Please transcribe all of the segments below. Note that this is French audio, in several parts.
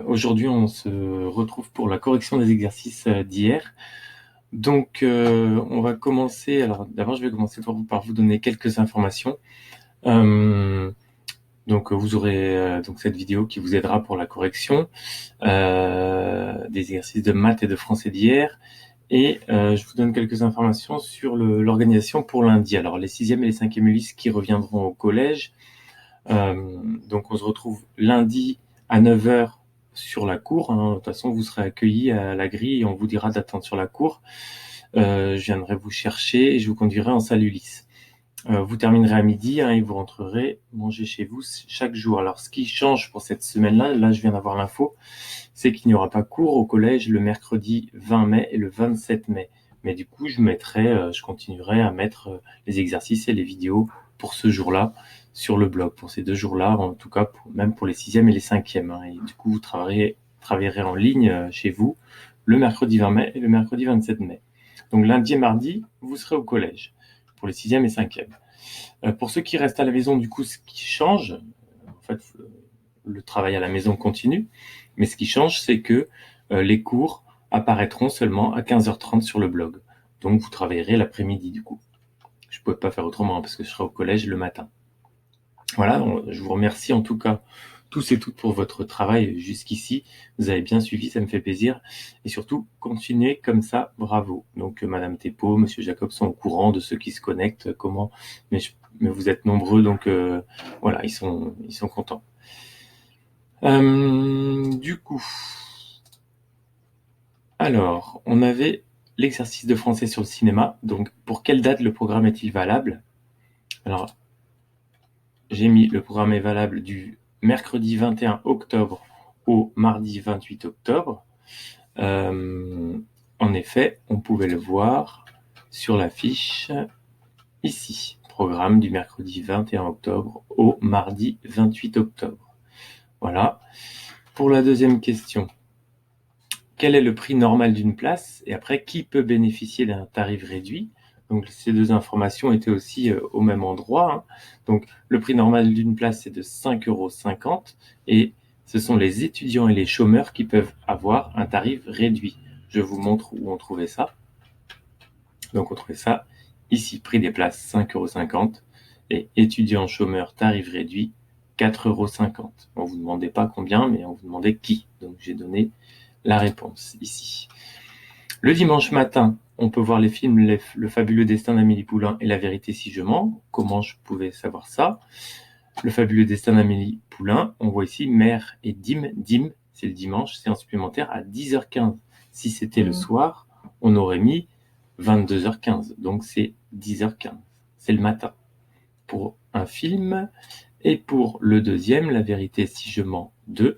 Aujourd'hui, on se retrouve pour la correction des exercices d'hier. Donc, on va commencer. Alors, d'abord, je vais commencer par vous donner quelques informations. Donc, vous aurez donc cette vidéo qui vous aidera pour la correction des exercices de maths et de français d'hier. Et je vous donne quelques informations sur l'organisation pour lundi. Alors, les 6e et les 5e ULIS qui reviendront au collège. Donc, on se retrouve lundi à 9 heures sur la cour. De toute façon, vous serez accueillis à la grille et on vous dira d'attendre sur la cour. Je viendrai vous chercher et je vous conduirai en salle Ulysse. Vous terminerez à midi et vous rentrerez manger chez vous chaque jour. Alors, ce qui change pour cette semaine-là, là, je viens d'avoir l'info, c'est qu'il n'y aura pas cours au collège le mercredi 20 mai et le 27 mai. Mais du coup, je continuerai à mettre les exercices et les vidéos pour ce jour-là sur le blog, pour ces 2 jours-là, en tout cas, même pour les 6e et les 5e. Et du coup, vous travaillerez en ligne chez vous le mercredi 20 mai et le mercredi 27 mai. Donc lundi et mardi, vous serez au collège pour les 6e et 5e. Pour ceux qui restent à la maison, du coup, ce qui change, en fait, le travail à la maison continue, mais ce qui change, c'est que les cours apparaîtront seulement à 15h30 sur le blog. Donc, vous travaillerez l'après-midi, du coup. Je ne pouvais pas faire autrement, parce que je serai au collège le matin. Voilà, je vous remercie en tout cas tous et toutes pour votre travail jusqu'ici. Vous avez bien suivi, ça me fait plaisir. Et surtout, continuez comme ça, bravo. Donc, Madame Thépeau, Monsieur Jacob sont au courant de ceux qui se connectent, comment, mais vous êtes nombreux, donc voilà, ils sont contents. Du coup, alors, on avait l'exercice de français sur le cinéma. Donc, pour quelle date le programme est-il valable? Alors, j'ai mis le programme est valable du mercredi 21 octobre au mardi 28 octobre. En effet, on pouvait le voir sur la fiche ici. Programme du mercredi 21 octobre au mardi 28 octobre. Voilà. Pour la deuxième question, quel est le prix normal d'une place? Et après, qui peut bénéficier d'un tarif réduit? Donc, ces 2 informations étaient aussi au même endroit. Donc, le prix normal d'une place, c'est de 5,50 € et ce sont les étudiants et les chômeurs qui peuvent avoir un tarif réduit. Je vous montre où on trouvait ça. Donc, on trouvait ça ici, prix des places 5,50 € et étudiants chômeurs tarif réduit 4,50 €. On ne vous demandait pas combien, mais on vous demandait qui. Donc, j'ai donné la réponse ici. Le dimanche matin, on peut voir les films Le fabuleux destin d'Amélie Poulain et La vérité si je mens. Comment je pouvais savoir ça? Le fabuleux destin d'Amélie Poulain, on voit ici Mère et Dim. Dim, c'est le dimanche, séance supplémentaire à 10h15. Si c'était le soir, on aurait mis 22h15. Donc c'est 10h15. C'est le matin. Pour un film. Et pour le deuxième, La vérité si je mens 2,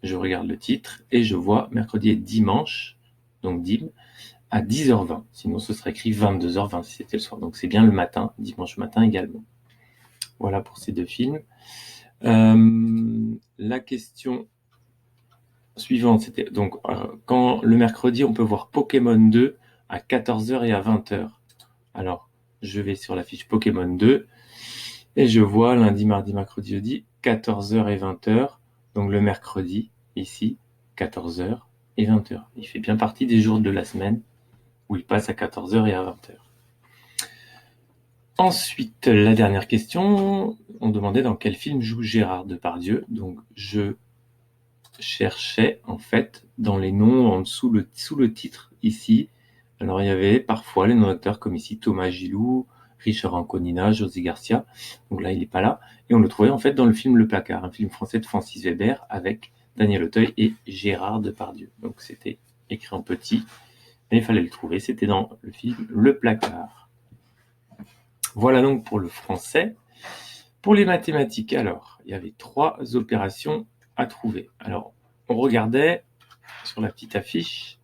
je regarde le titre et je vois mercredi et dimanche, donc dim, à 10h20. Sinon, ce serait écrit 22h20 si c'était le soir. Donc, c'est bien le matin, dimanche matin également. Voilà pour ces 2 films. La question suivante, c'était donc quand le mercredi, on peut voir Pokémon 2 à 14h et à 20h. Alors, je vais sur la fiche Pokémon 2 et je vois lundi, mardi, mercredi, jeudi, 14h et 20h. Donc, le mercredi, ici, 14h et 20h. Il fait bien partie des jours de la semaine où il passe à 14h et à 20h. Ensuite, la dernière question, on demandait dans quel film joue Gérard Depardieu. Donc, je cherchais, en fait, dans les noms en dessous, sous le titre, ici. Alors, il y avait parfois les noms d'acteurs comme ici Thomas Gilou, Richard Anconina, José Garcia. Donc là, il n'est pas là. Et on le trouvait, en fait, dans le film Le Placard, un film français de Francis Weber avec Daniel Auteuil et Gérard Depardieu. Donc, c'était écrit en petit, mais il fallait le trouver. C'était dans le film Le Placard. Voilà donc pour le français. Pour les mathématiques, alors, il y avait 3 opérations à trouver. Alors, on regardait sur la petite affiche.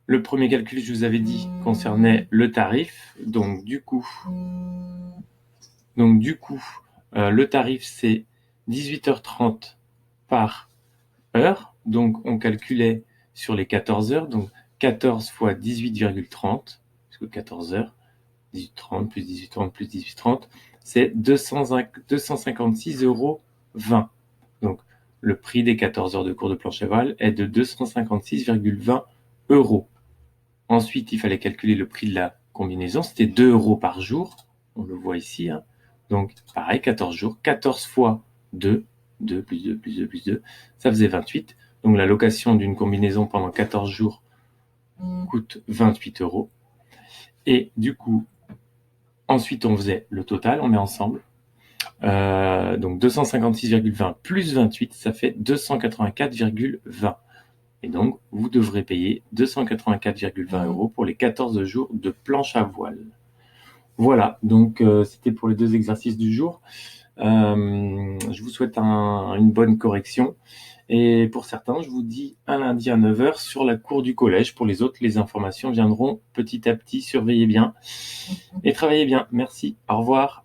Le premier calcul, je vous avais dit, concernait le tarif. Donc, du coup, le tarif, c'est 18h30 par heure. Donc, on calculait sur les 14 heures. Donc, 14 fois 18,30, parce que 14 heures, 18,30 plus 18,30 plus 18,30, c'est 256,20 €. Donc, le prix des 14 heures de cours de planche à voile est de 256,20 €. Ensuite, il fallait calculer le prix de la combinaison, c'était 2 € par jour, on le voit ici, hein. Donc pareil, 14 jours, 14 fois 2, 2 plus 2 plus 2 plus 2, ça faisait 28. Donc la location d'une combinaison pendant 14 jours coûte 28 €. Et du coup, ensuite on faisait le total, on met ensemble. Donc 256,20 plus 28, ça fait 284,20. Et donc, vous devrez payer 284,20 € pour les 14 jours de planche à voile. Voilà, donc c'était pour les 2 exercices du jour. Je vous souhaite une bonne correction. Et pour certains, je vous dis un lundi à 9 h sur la cour du collège. Pour les autres, les informations viendront petit à petit. Surveillez bien et travaillez bien. Merci, au revoir.